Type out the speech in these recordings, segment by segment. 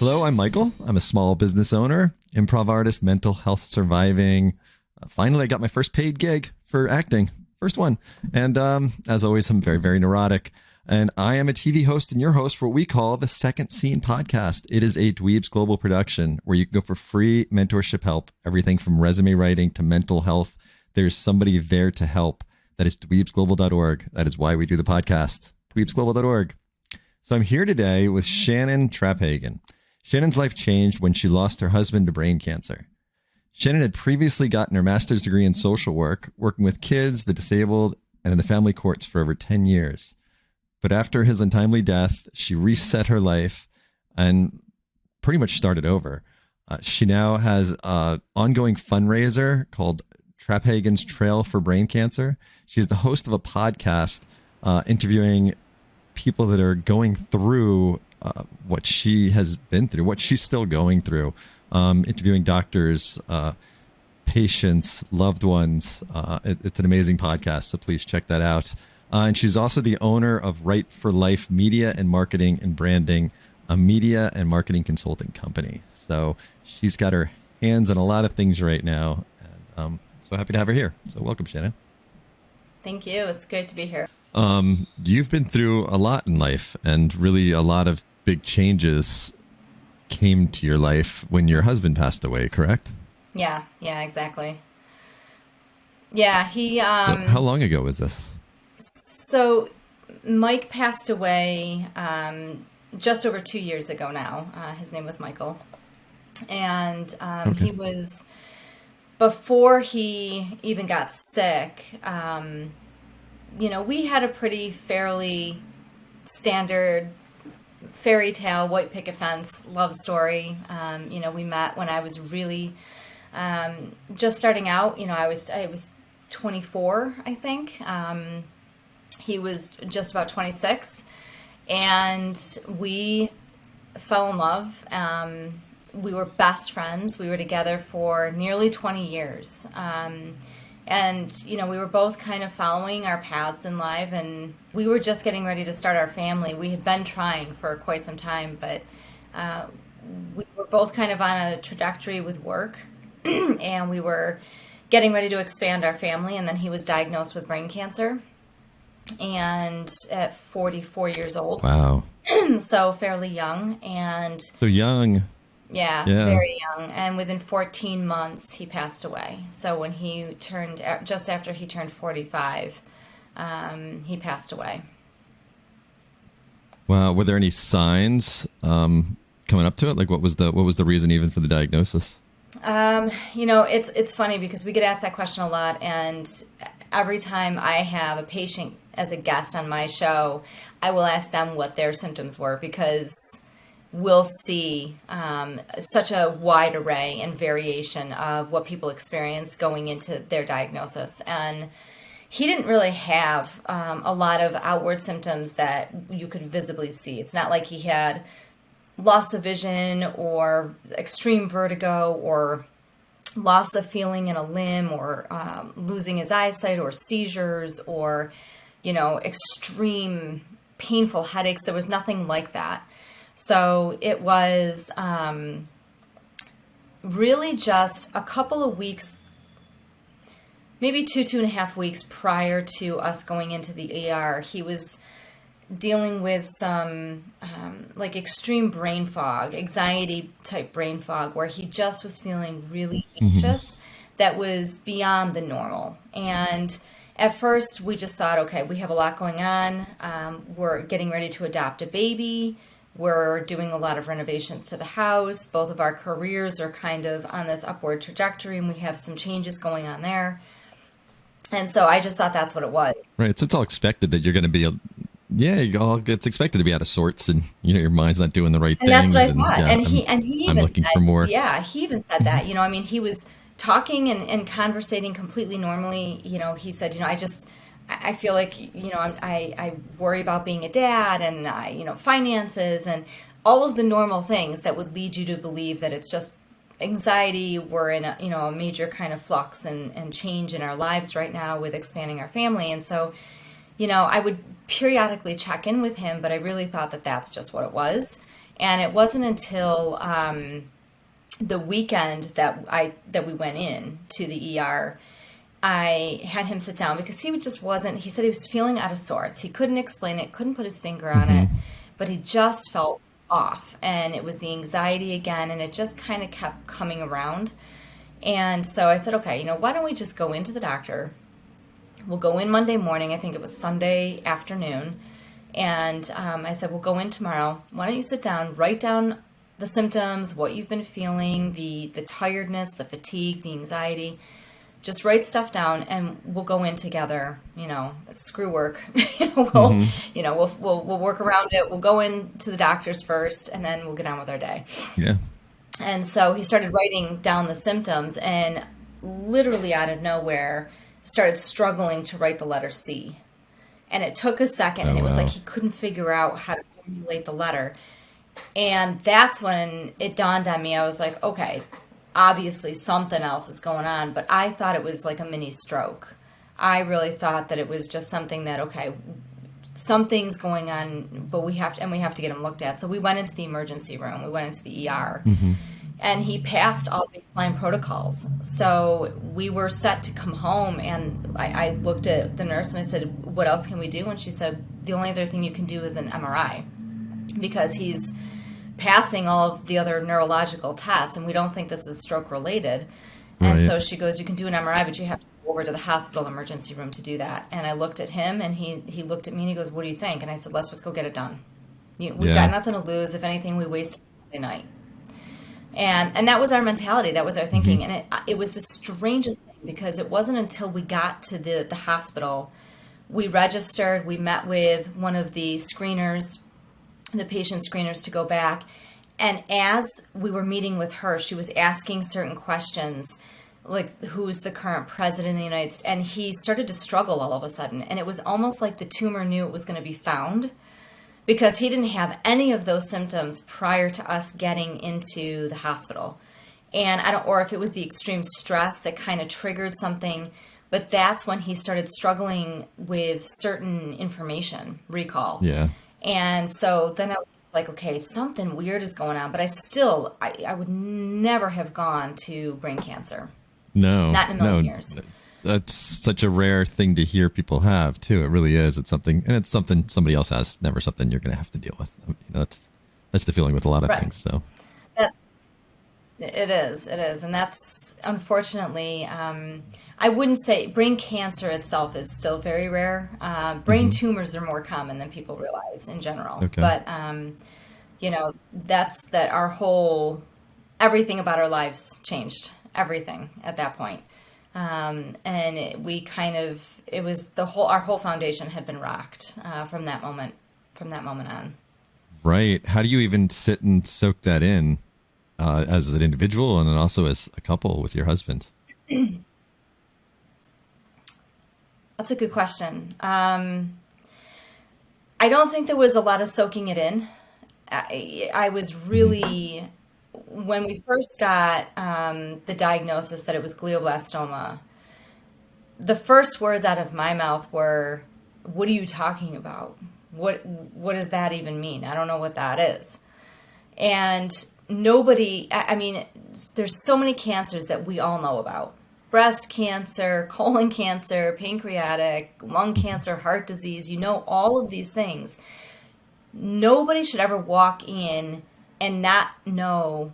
Hello, I'm Michael. I'm a small business owner, improv artist, mental health surviving. Finally, I got my first paid gig for acting. First one. And as always, I'm very, very neurotic. And I am a TV host and your host for what we call the Second Scene Podcast. It is a Dweebs global production where you can go for free mentorship help, everything from resume writing to mental health. There's somebody there to help. That is dweebsglobal.org. That is why we do the podcast. dweebsglobal.org. So I'm here today with Shannon Traphagen. Shannon's life changed when she lost her husband to brain cancer. Shannon had previously gotten her master's degree in social work, working with kids, the disabled, and in the family courts for over 10 years. But after his untimely death, she reset her life and pretty much started over. She now has an ongoing fundraiser called Traphagen's Trail for Brain Cancer. She is the host of a podcast interviewing people that are going through what she has been through, what she's still going through, interviewing doctors, patients, loved ones. It's an amazing podcast, so please check that out. And she's also the owner of Right for Life Media and Marketing and Branding, a media and marketing consulting company. So she's got her hands on a lot of things right now. And so happy to have her here. So welcome, Shannon. Thank you. It's great to be here. You've been through a lot in life, and really a lot of big changes came to your life when your husband passed away, correct? Yeah, exactly. Yeah, So how long ago was this? So Mike passed away just over 2 years ago now. His name was Michael. And Okay. he was, before he even got sick, we had a pretty fairly standard fairy tale, white picket fence love story. We met when I was really just starting out. I was 24, I think. He was just about 26, and we fell in love. We were best friends. We were together for nearly 20 years. We were both kind of following our paths in life, and we were just getting ready to start our family. We had been trying for quite some time, but we were both kind of on a trajectory with work, and we were getting ready to expand our family, and then he was diagnosed with brain cancer, and at 44 years old. Wow. So fairly young, and So young. yeah, Yeah. very young. And within 14 months, he passed away. So when just after he turned 45, he passed away. Wow. Were there any signs coming up to it? Like what was the reason even for the diagnosis? It's funny because we get asked that question a lot, and every time I have a patient as a guest on my show, I will ask them what their symptoms were, because we'll see such a wide array and variation of what people experience going into their diagnosis. And he didn't really have a lot of outward symptoms that you could visibly see. It's not like he had loss of vision or extreme vertigo or loss of feeling in a limb or losing his eyesight or seizures or, extreme painful headaches. There was nothing like that. So it was really just a couple of weeks, maybe 2.5 weeks prior to us going into the ER. He was dealing with some extreme brain fog, anxiety type brain fog, where he just was feeling really anxious that was beyond the normal. And at first we just thought, okay, we have a lot going on. We're getting ready to adopt a baby. We're doing a lot of renovations to the house. Both of our careers are kind of on this upward trajectory, and we have some changes going on there. And so I just thought that's what it was. Right. So it's all expected that you're going to be it's expected to be out of sorts, and your mind's not doing the right And things. that's what I thought. Yeah, And he I'm even looking said, for more. yeah, he even said that. He was talking and conversating completely normally. He said, I feel like, I worry about being a dad and, finances and all of the normal things that would lead you to believe that it's just anxiety. We're in a major kind of flux and change in our lives right now with expanding our family. And so, I would periodically check in with him, but I really thought that that's just what it was. And it wasn't until the weekend that we went in to the ER, I had him sit down because he just wasn't, he said he was feeling out of sorts. He couldn't explain it, couldn't put his finger on Mm-hmm. it, but he just felt off. And it was the anxiety again, and it just kind of kept coming around. And so I said, okay, why don't we just go into the doctor? We'll go in Monday morning. I think it was Sunday afternoon. And I said, we'll go in tomorrow. Why don't you sit down, write down the symptoms, what you've been feeling, the tiredness, the fatigue, the anxiety. Just write stuff down, and we'll go in together. Screw work. We'll, Mm-hmm. we'll work around it. We'll go in to the doctors first, and then we'll get on with our day. Yeah. And so he started writing down the symptoms, and literally out of nowhere started struggling to write the letter C. And it took a second, and Oh, it was wow. like he couldn't figure out how to formulate the letter. And that's when it dawned on me. I was like, okay, obviously something else is going on, but I thought it was like a mini stroke. I really thought that it was just something that, okay, something's going on, but we have to get him looked at. So we went into the emergency room. We went into the ER. Mm-hmm. And he passed all baseline protocols. So we were set to come home, and I looked at the nurse and I said, what else can we do? And she said, the only other thing you can do is an MRI, because he's passing all of the other neurological tests, and we don't think this is stroke related. And Right. so she goes, you can do an MRI, but you have to go over to the hospital emergency room to do that. And I looked at him, and he looked at me, and he goes, what do you think? And I said, let's just go get it done. We've Yeah. got nothing to lose. If anything, we wasted Sunday night. And that was our mentality. That was our thinking. Mm-hmm. And it was the strangest thing, because it wasn't until we got to the hospital, we registered, we met with one of the screeners, the patient screeners, to go back. And as we were meeting with her, she was asking certain questions, like who's the current president of the United States. And he started to struggle all of a sudden. And it was almost like the tumor knew it was going to be found, because he didn't have any of those symptoms prior to us getting into the hospital. And or if it was the extreme stress that kind of triggered something, but that's when he started struggling with certain information recall. Yeah. And so then I was just like, okay, something weird is going on, but I would never have gone to brain cancer. No. Not in a million No. years. That's such a rare thing to hear people have too. It really is. It's something, and it's something somebody else has. Never something you're going to have to deal with. That's the feeling with a lot of Right. things. So That's It is, and that's unfortunately. I wouldn't say brain cancer itself is still very rare. Brain tumors are more common than people realize in general. Okay. But that's that everything about our lives changed. Everything at that point. And it was our whole foundation had been rocked from that moment on. right. How do you even sit and soak that in as an individual, and then also as a couple with your husband? That's a good question. I don't think there was a lot of soaking it in. I was really, when we first got the diagnosis that it was glioblastoma, the first words out of my mouth were, "What are you talking about? What does that even mean? I don't know what that is." And nobody, I mean, there's so many cancers that we all know about. Breast cancer, colon cancer, pancreatic, lung cancer, heart disease, all of these things. Nobody should ever walk in and not know.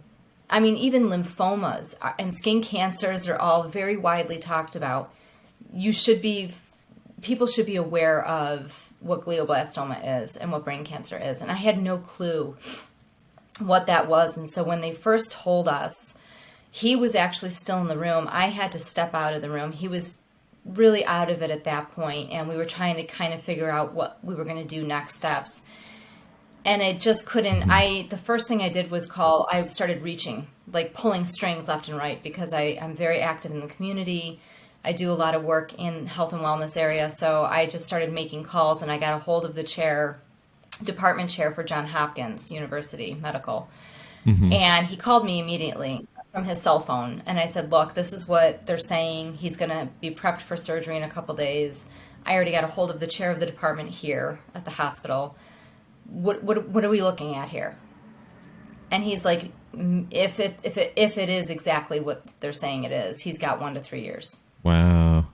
I mean, even lymphomas and skin cancers are all very widely talked about. People should be aware of what glioblastoma is and what brain cancer is. And I had no clue what that was. And so when they first told us, he was actually still in the room. I had to step out of the room. He was really out of it at that point, and we were trying to kind of figure out what we were going to do next steps. And it just couldn't. The first thing I did was I started reaching, like pulling strings left and right, because I'm very active in the community. I do a lot of work in health and wellness area. So I just started making calls, and I got a hold of the department chair for Johns Hopkins University Medical. And he called me immediately from his cell phone. And I said, look, this is what they're saying. He's going to be prepped for surgery in a couple days. I already got a hold of the chair of the department here at the hospital. What are we looking at here? And he's like, if it is exactly what they're saying it is, he's got 1 to 3 years. Wow.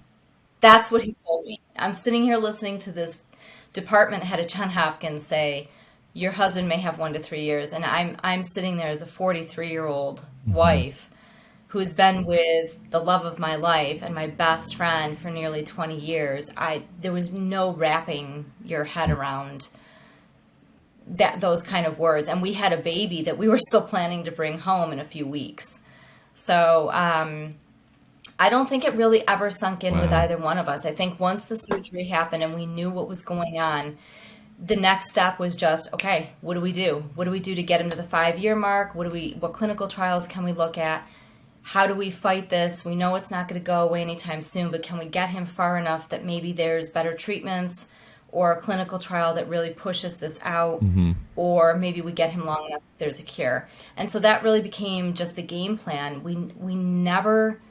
That's what he told me. I'm sitting here listening to this department head at John Hopkins say, "Your husband may have 1 to 3 years," and I'm sitting there as a 43-year-old wife who's been with the love of my life and my best friend for nearly 20 years. There was no wrapping your head around those kind of words, and we had a baby that we were still planning to bring home in a few weeks. So I don't think it really ever sunk in with Wow. either one of us. I think once the surgery happened and we knew what was going on, the next step was just, okay, what do we do? What do we do to get him to the 5-year mark? What clinical trials can we look at? How do we fight this? We know it's not going to go away anytime soon, but can we get him far enough that maybe there's better treatments or a clinical trial that really pushes this out, or maybe we get him long enough that there's a cure. And so that really became just the game plan. We never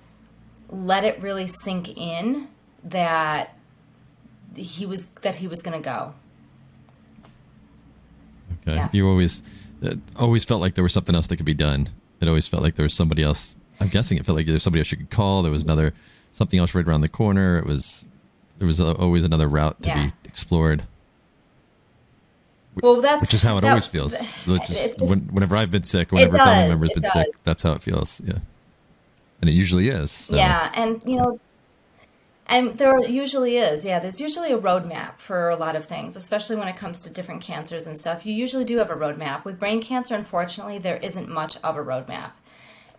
let it really sink in that he was going to go. Okay. Yeah. You always felt like there was something else that could be done. It always felt like there was somebody else. I'm guessing it felt like there was somebody else you could call. There was something else right around the corner. There was always another route to be explored. Well, which is how it always feels. Whenever I've been sick, whenever a family member's been sick, that's how it feels. Yeah. And it usually is. So. Yeah. And there usually is. Yeah. There's usually a roadmap for a lot of things, especially when it comes to different cancers and stuff. You usually do have a roadmap. With brain cancer, unfortunately, there isn't much of a roadmap.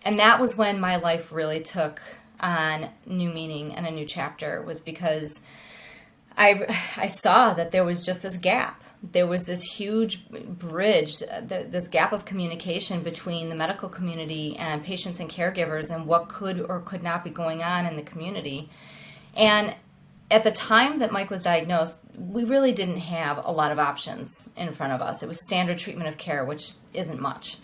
And that was when my life really took on new meaning and a new chapter, was because I saw that there was just this gap. There was this huge bridge, this gap of communication between the medical community and patients and caregivers, and what could or could not be going on in the community. And at the time that Mike was diagnosed, we really didn't have a lot of options in front of us. It was standard treatment of care, which isn't much.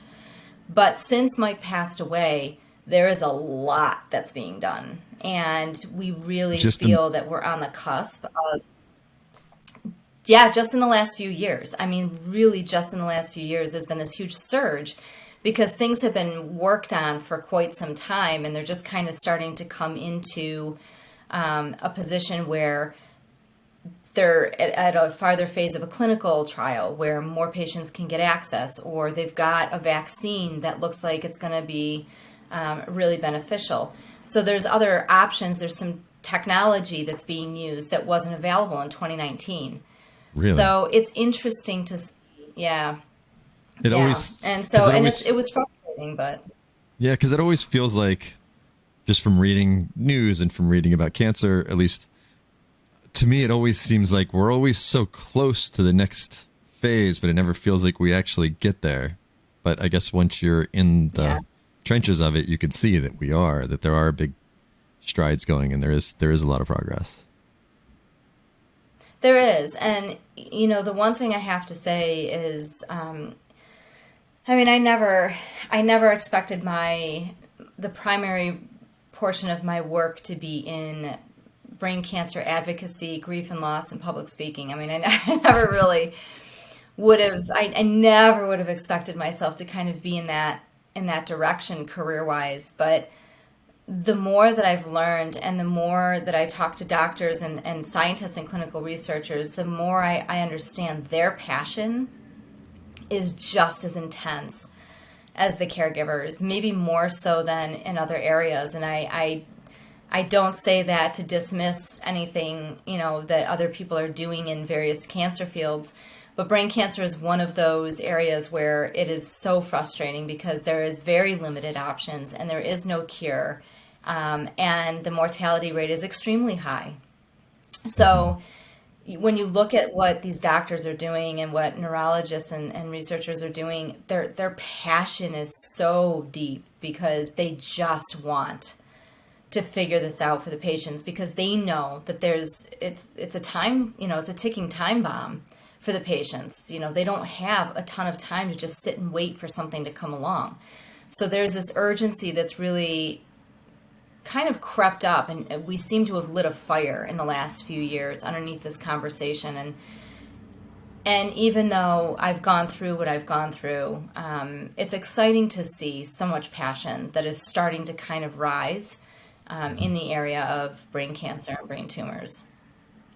But since Mike passed away, there is a lot that's being done. And we really feel that we're on the cusp of, just in the last few years. I mean, really just in the last few years, there's been this huge surge because things have been worked on for quite some time, and they're just kind of starting to come into a position where they're at a farther phase of a clinical trial where more patients can get access, or they've got a vaccine that looks like it's going to be really beneficial. So there's other options. There's some technology that's being used that wasn't available in 2019. Really? So it's interesting to see. Yeah. It always, it was frustrating, but. Yeah, because it always feels like, just from reading news and from reading about cancer, at least to me, it always seems like we're always so close to the next phase, but it never feels like we actually get there. But I guess once you're in the trenches of it, you can see that that there are big strides going, and there is a lot of progress. There is. And, the one thing I have to say is, I never expected the primary portion of my work to be in brain cancer advocacy, grief and loss, and public speaking. I mean, I never really I never would have expected myself to kind of be in that direction career-wise. But the more that I've learned and the more that I talk to doctors and scientists and clinical researchers, the more I understand their passion is just as intense as the caregivers, maybe more so than in other areas. And I don't say that to dismiss anything, that other people are doing in various cancer fields. But brain cancer is one of those areas where it is so frustrating because there is very limited options and there is no cure. And the mortality rate is extremely high. So when you look at what these doctors are doing and what neurologists and researchers are doing, their passion is so deep because they just want to figure this out for the patients, because they know that it's a time, it's a ticking time bomb for the patients. They don't have a ton of time to just sit and wait for something to come along. So there's this urgency that's really kind of crept up, and we seem to have lit a fire in the last few years underneath this conversation. And And even though I've gone through what I've gone through, it's exciting to see so much passion that is starting to kind of rise in the area of brain cancer and brain tumors.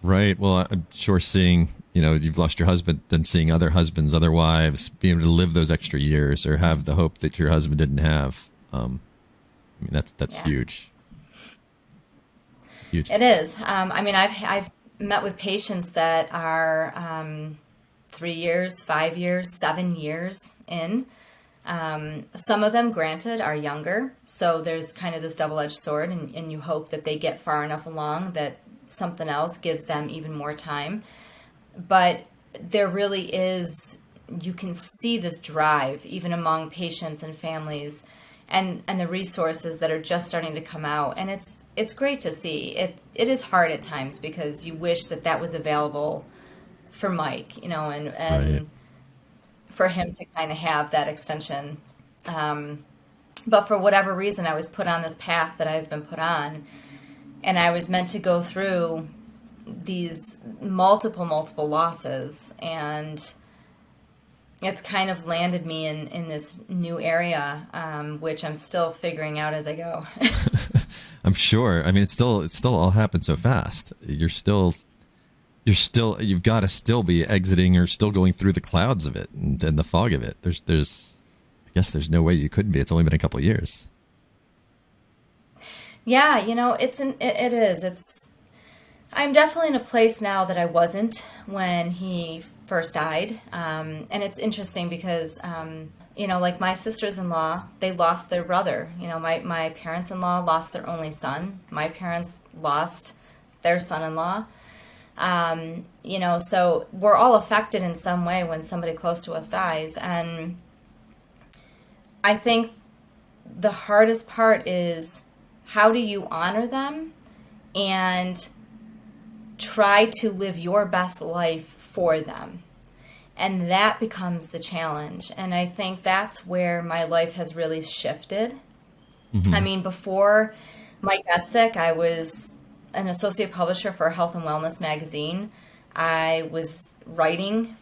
Right. Well, I'm sure seeing, you've lost your husband, then seeing other husbands, other wives, being able to live those extra years or have the hope that your husband didn't have. I mean, that's Yeah. huge. Huge. It is. I mean, I've met with patients that are 3 years, 5 years, 7 years in. Some of them, granted, are younger, so there's kind of this double-edged sword, and you hope that they get far enough along that something else gives them even more time. But there really is, you can see this drive even among patients and families, and the resources that are just starting to come out, and it's great to see. It is hard at times because you wish that that was available for Mike, and Right. for him to kind of have that extension. But for whatever reason, I was put on this path that I've been put on, and I was meant to go through these multiple losses, and it's kind of landed me in this new area, which I'm still figuring out as I go. I'm sure. I mean, it's still all happened so fast. You've got to still be exiting or still going through the clouds of it and the fog of it. I guess there's no way you couldn't be. It's only been a couple of years. Yeah, it is. I'm definitely in a place now that I wasn't when he first died. And it's interesting because, like my sisters-in-law, they lost their brother. My parents-in-law lost their only son. My parents lost their son-in-law. So we're all affected in some way when somebody close to us dies. And I think the hardest part is, how do you honor them and try to live your best life for them? And that becomes the challenge. And I think that's where my life has really shifted. I mean, before Mike got sick, I was an associate publisher for Health and Wellness magazine. I was writing,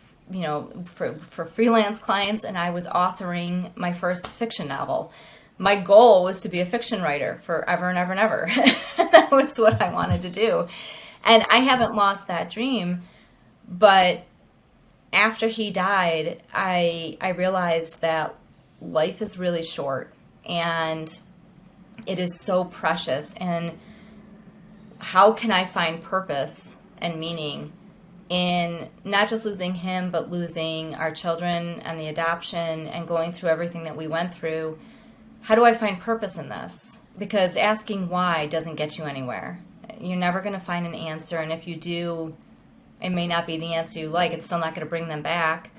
for freelance clients, and I was authoring my first fiction novel. My goal was to be a fiction writer forever and ever and ever. That was what I wanted to do. And I haven't lost that dream, but after he died, I realized that life is really short and it is so precious. And how can I find purpose and meaning in not just losing him, but losing our children and the adoption and going through everything that we went through? How do I find purpose in this? Because asking why doesn't get you anywhere. You're never going to find an answer, and if you do, it may not be the answer you like. It's still not going to bring them back.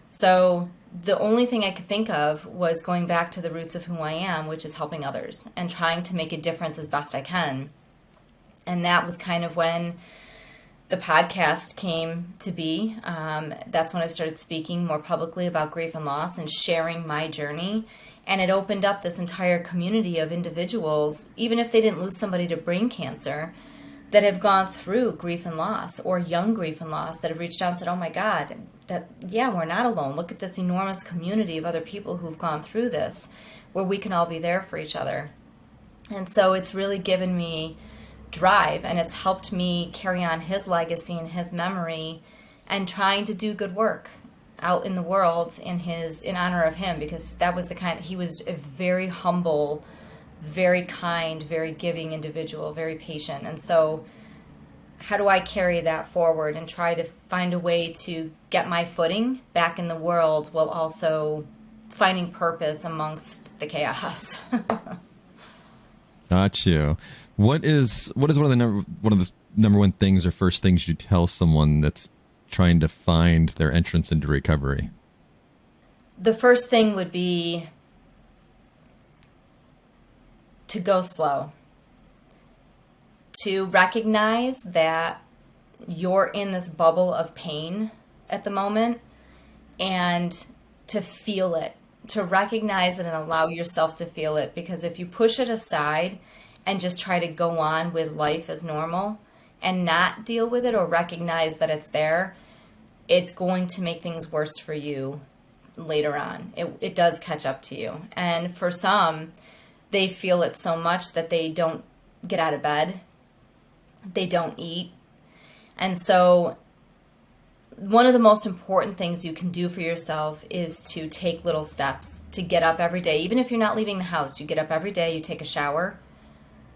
So the only thing I could think of was going back to the roots of who I am, which is helping others and trying to make a difference as best I can. And that was kind of when the podcast came to be. That's when I started speaking more publicly about grief and loss and sharing my journey. And it opened up this entire community of individuals, even if they didn't lose somebody to brain cancer, that have gone through grief and loss, or young grief and loss, that have reached out and said, oh my God, we're not alone. Look at this enormous community of other people who've gone through this, where we can all be there for each other. And so it's really given me drive, and it's helped me carry on his legacy and his memory and trying to do good work out in the world in honor of him, because that was he was a very humble, very kind, very giving individual, very patient. And so how do I carry that forward and try to find a way to get my footing back in the world while also finding purpose amongst the chaos? Got you. What is one of the number one things or first things you tell someone that's trying to find their entrance into recovery? The first thing would be to go slow, to recognize that you're in this bubble of pain at the moment, and to feel it, to recognize it and allow yourself to feel it. Because if you push it aside and just try to go on with life as normal and not deal with it or recognize that it's there, it's going to make things worse for you later on. It does catch up to you. And for some, they feel it so much that they don't get out of bed, they don't eat. And so one of the most important things you can do for yourself is to take little steps to get up every day. Even if you're not leaving the house, you get up every day, you take a shower,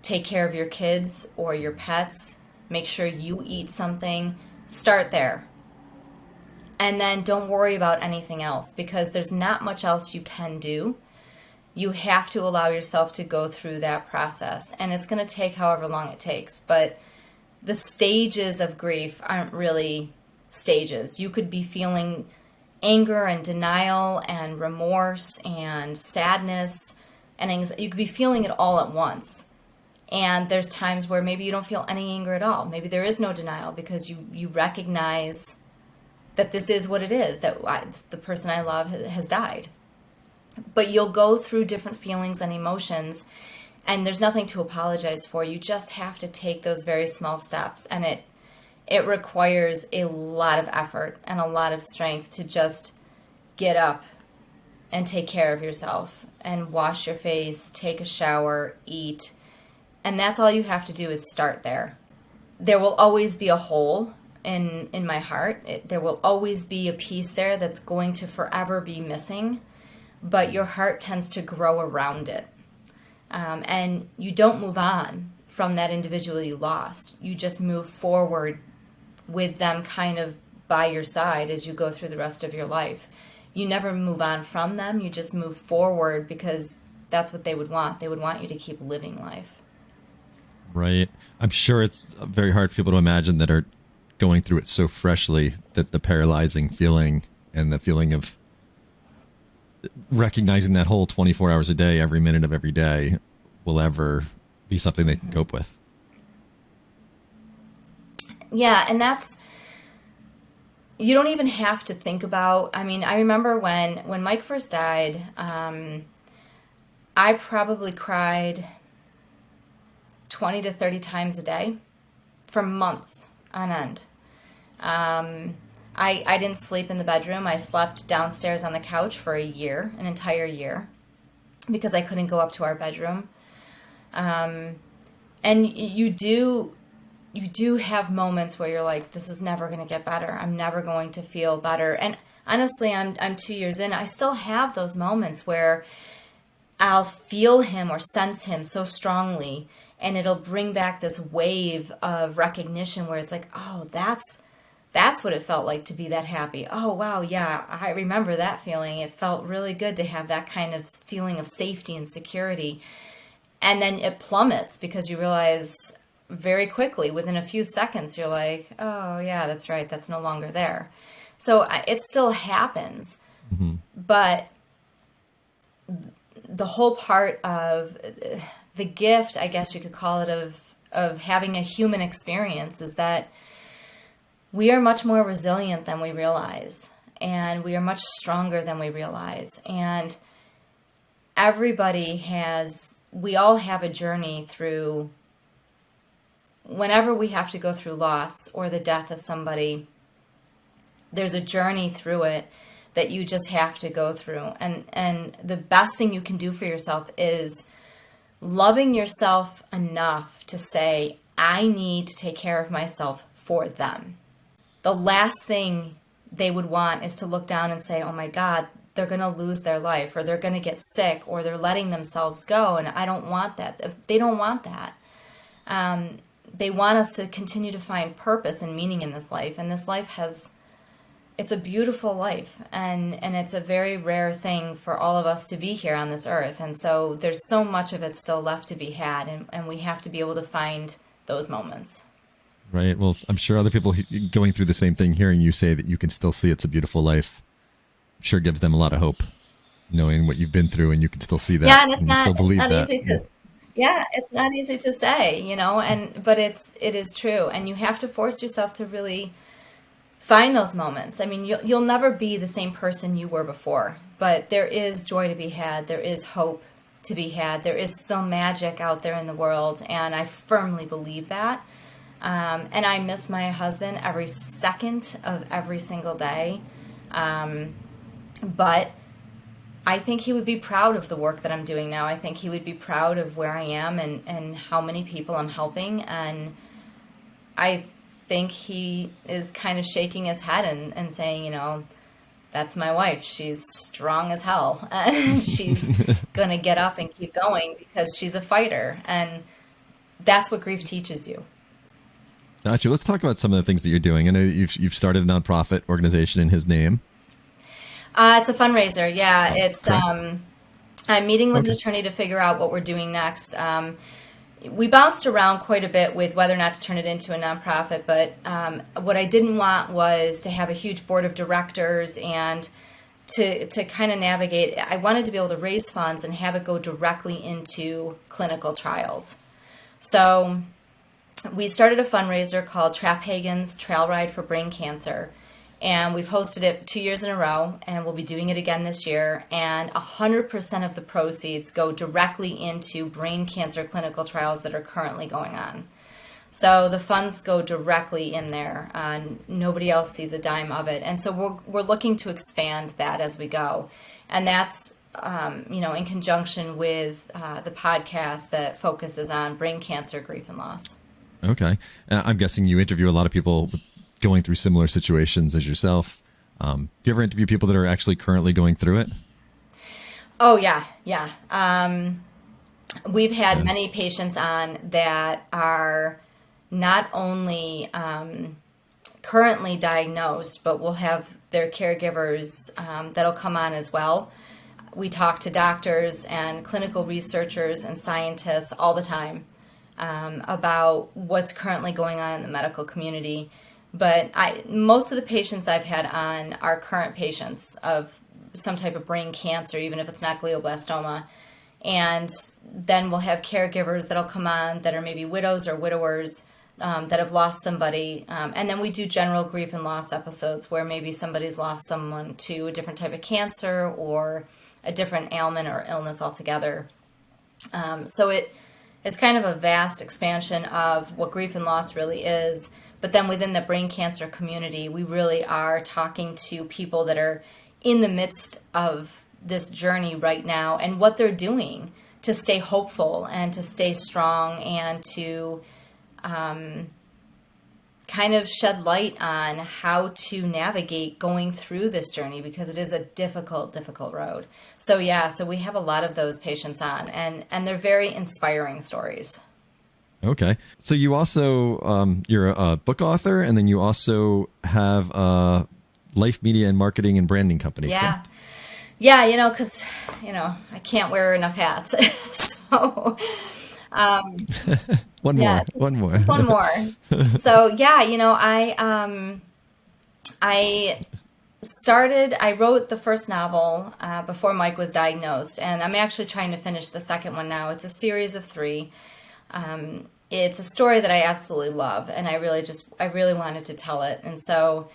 take care of your kids or your pets, make sure you eat something. Start there. And then don't worry about anything else, because there's not much else you can do. You have to allow yourself to go through that process. And it's going to take however long it takes. But the stages of grief aren't really stages. You could be feeling anger and denial and remorse and sadness and anxiety. You could be feeling it all at once. And there's times where maybe you don't feel any anger at all. Maybe there is no denial because you recognize that this is what it is, that the person I love has died. But you'll go through different feelings and emotions, and there's nothing to apologize for. You just have to take those very small steps, and it requires a lot of effort and a lot of strength to just get up and take care of yourself and wash your face, take a shower, eat. And that's all you have to do is start there. There will always be a hole in my heart. There will always be a piece there that's going to forever be missing, but your heart tends to grow around it. And you don't move on from that individual you lost. You just move forward with them kind of by your side as you go through the rest of your life. You never move on from them. You just move forward because that's what they would want. They would want you to keep living life. Right. I'm sure it's very hard for people to imagine that are going through it so freshly, that the paralyzing feeling and the feeling of recognizing that whole 24 hours a day, every minute of every day, will ever be something they can cope with. Yeah, and that's, you don't even have to think about, I mean, I remember when Mike first died, I probably cried 20 to 30 times a day for months on end. I didn't sleep in the bedroom. I slept downstairs on the couch for a year, an entire year, because I couldn't go up to our bedroom. And you do have moments where you're like, this is never going to get better. I'm never going to feel better. And honestly, I'm 2 years in. I still have those moments where I'll feel him or sense him so strongly, and it'll bring back this wave of recognition where it's like, oh, that's what it felt like to be that happy. Oh, wow, yeah, I remember that feeling. It felt really good to have that kind of feeling of safety and security. And then it plummets because you realize very quickly, within a few seconds, you're like, oh, yeah, that's right, that's no longer there. So it still happens. Mm-hmm. But the whole part of the gift, I guess you could call it, of having a human experience is that we are much more resilient than we realize, and we are much stronger than we realize. And we all have a journey through, whenever we have to go through loss or the death of somebody, there's a journey through it that you just have to go through. And the best thing you can do for yourself is loving yourself enough to say, I need to take care of myself for them. The last thing they would want is to look down and say, oh my God, they're going to lose their life, or they're going to get sick, or they're letting themselves go. And I don't want that. They don't want that. They want us to continue to find purpose and meaning in this life. And this life it's a beautiful life, and it's a very rare thing for all of us to be here on this earth. And so there's so much of it still left to be had, and we have to be able to find those moments. Right. Well, I'm sure other people going through the same thing, hearing you say that you can still see it's a beautiful life, sure gives them a lot of hope, knowing what you've been through, and you can still see that. Yeah, and it's not, still believe it's not that. easy to. Yeah, it's not easy to say, but it is true, and you have to force yourself to really find those moments. I mean, you'll never be the same person you were before, but there is joy to be had. There is hope to be had. There is still magic out there in the world, and I firmly believe that. And I miss my husband every second of every single day. But I think he would be proud of the work that I'm doing now. I think he would be proud of where I am and how many people I'm helping. And I think he is kind of shaking his head and saying, that's my wife. She's strong as hell. And she's going to get up and keep going because she's a fighter. And that's what grief teaches you. Gotcha. Let's talk about some of the things that you're doing. I know you've started a nonprofit organization in his name. It's a fundraiser. Yeah, it's. Okay. I'm meeting with an attorney to figure out what we're doing next. We bounced around quite a bit with whether or not to turn it into a nonprofit, but what I didn't want was to have a huge board of directors and to kind of navigate. I wanted to be able to raise funds and have it go directly into clinical trials. So we started a fundraiser called Traphagen's Trail Ride for Brain Cancer. And we've hosted it 2 years in a row, and we'll be doing it again this year. And 100% of the proceeds go directly into brain cancer clinical trials that are currently going on. So the funds go directly in there. Nobody else sees a dime of it. And so we're looking to expand that as we go. And that's, in conjunction with the podcast that focuses on brain cancer, grief, and loss. Okay. I'm guessing you interview a lot of people going through similar situations as yourself. Do you ever interview people that are actually currently going through it? Oh, yeah. We've had many patients on that are not only currently diagnosed, but will have their caregivers that'll come on as well. We talk to doctors and clinical researchers and scientists all the time about what's currently going on in the medical community. But most of the patients I've had on are current patients of some type of brain cancer, even if it's not glioblastoma. And then we'll have caregivers that'll come on that are maybe widows or widowers that have lost somebody. And then we do general grief and loss episodes where maybe somebody's lost someone to a different type of cancer or a different ailment or illness altogether. So it's kind of a vast expansion of what grief and loss really is. But then within the brain cancer community, we really are talking to people that are in the midst of this journey right now and what they're doing to stay hopeful and to stay strong and to kind of shed light on how to navigate going through this journey, because it is a difficult road. So we have a lot of those patients on, and they're very inspiring stories. Okay. So you also, you're a book author, and then you also have a life media and marketing and branding company. Yeah. Correct? Yeah, because, I can't wear enough hats. So, one more. Just one more. So, I wrote the first novel before Mike was diagnosed, and I'm actually trying to finish the second one now. It's a series of 3. It's a story that I absolutely love, and I really wanted to tell it. And so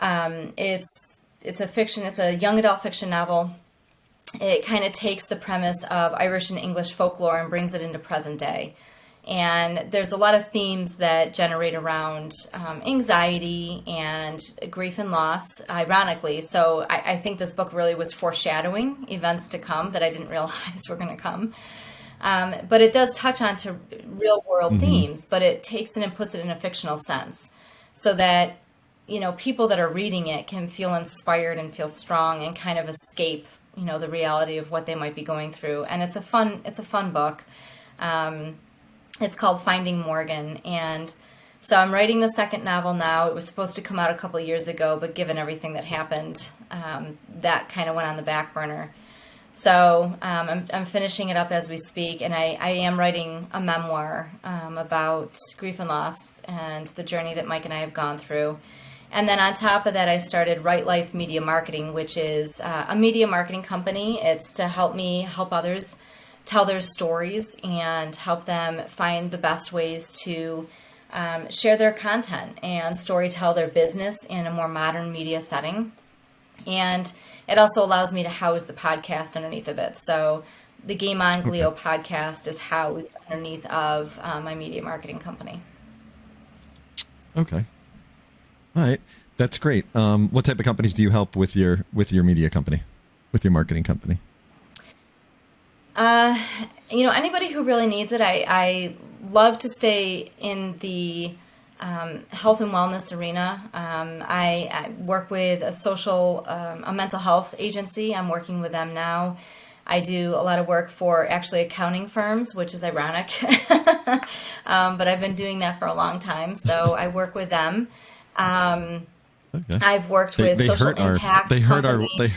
it's a young adult fiction novel. It kind of takes the premise of Irish and English folklore and brings it into present day. And there's a lot of themes that generate around anxiety and grief and loss, ironically. So I think this book really was foreshadowing events to come that I didn't realize were going to come. But it does touch on to real world themes, but it takes it and puts it in a fictional sense so that, people that are reading it can feel inspired and feel strong and kind of escape, the reality of what they might be going through. And it's a fun book. It's called Finding Morgan. And so I'm writing the second novel now. It was supposed to come out a couple of years ago, but given everything that happened, that kind of went on the back burner. So I'm finishing it up as we speak, and I am writing a memoir about grief and loss and the journey that Mike and I have gone through. And then on top of that, I started Right Life Media Marketing, which is a media marketing company. It's to help me help others tell their stories and help them find the best ways to share their content and storytell their business in a more modern media setting. And it also allows me to house the podcast underneath of it. So the Game On Glio podcast is housed underneath of my media marketing company. Okay. All right. That's great. What type of companies do you help with your media company, with your marketing company? Anybody who really needs it, I love to stay in the health and wellness arena. I work with a mental health agency. I'm working with them now. I do a lot of work for actually accounting firms, which is ironic. But I've been doing that for a long time. So I work with them. Okay. I've worked They with they social hurt our impact they hurt our companies.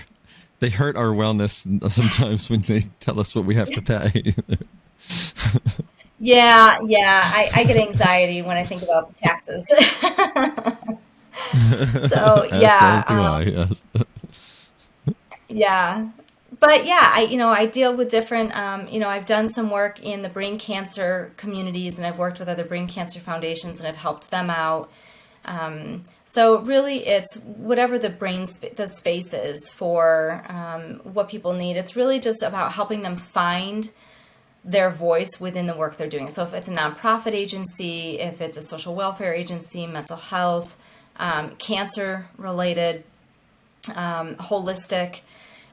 they hurt our wellness sometimes when they tell us what we have to pay. Yeah, yeah. I get anxiety when I think about the taxes. So As yeah, do I. Yes. yeah. But yeah, I deal with different, I've done some work in the brain cancer communities and I've worked with other brain cancer foundations and I've helped them out. So really it's whatever the space is for what people need. It's really just about helping them find their voice within the work they're doing. So if it's a nonprofit agency, if it's a social welfare agency, mental health, cancer related, holistic,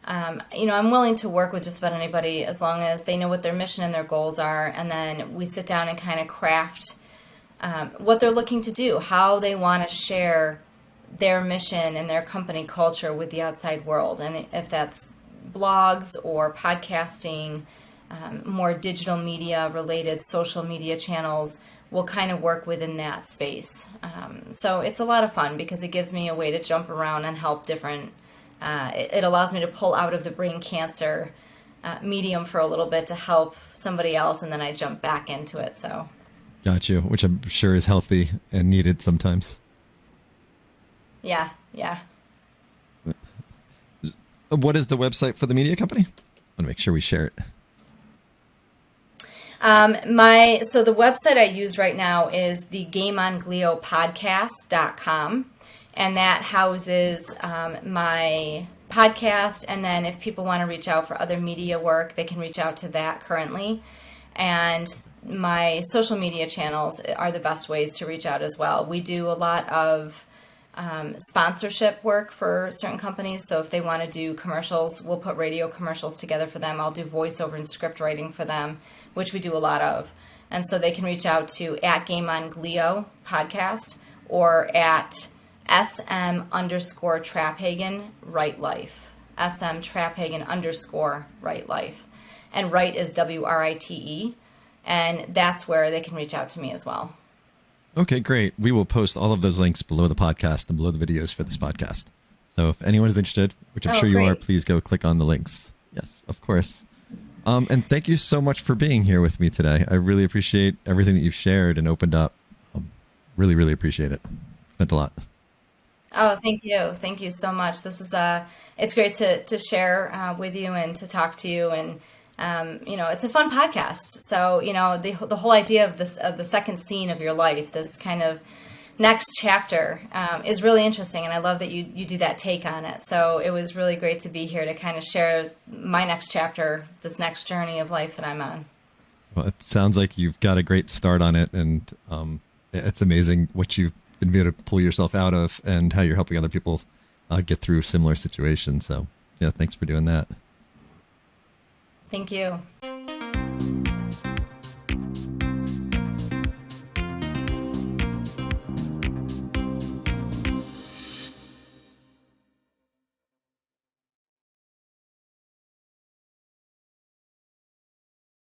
I'm willing to work with just about anybody as long as they know what their mission and their goals are. And then we sit down and kind of craft what they're looking to do, how they want to share their mission and their company culture with the outside world. And if that's blogs or podcasting, more digital media related social media channels, we'll kind of work within that space. So it's a lot of fun because it gives me a way to jump around and help different. It allows me to pull out of the brain cancer medium for a little bit to help somebody else, and then I jump back into it. So, Got you, which I'm sure is healthy and needed sometimes. yeah, yeah. What is the website for the media company? I want to make sure we share it. So the website I use right now is the gameongliopodcast.com, and that houses my podcast. And then if people want to reach out for other media work, they can reach out to that currently. And my social media channels are the best ways to reach out as well. We do a lot of sponsorship work for certain companies. So if they want to do commercials, we'll put radio commercials together for them. I'll do voiceover and script writing for them, which we do a lot of. And so they can reach out to at Game on Glio podcast or at SM_Traphagen Right Life. SM Traphagen _Right Life. And Write is WRITE. And that's where they can reach out to me as well. Okay, great. We will post all of those links below the podcast and below the videos for this podcast. So if anyone is interested, which I'm sure you are, please go click on the links. Yes, of course. And thank you so much for being here with me today. I really appreciate everything that you've shared and opened up. Really, really appreciate it. It's meant a lot. Oh, thank you. Thank you so much. This is it's great to share with you and to talk to you. And it's a fun podcast. So, the whole idea of the second scene of your life, this kind of next chapter, is really interesting. And I love that you do that take on it. So it was really great to be here to kind of share my next chapter, this next journey of life that I'm on. Well, it sounds like you've got a great start on it. And it's amazing what you've been able to pull yourself out of and how you're helping other people get through similar situations. So, yeah, thanks for doing that. Thank you.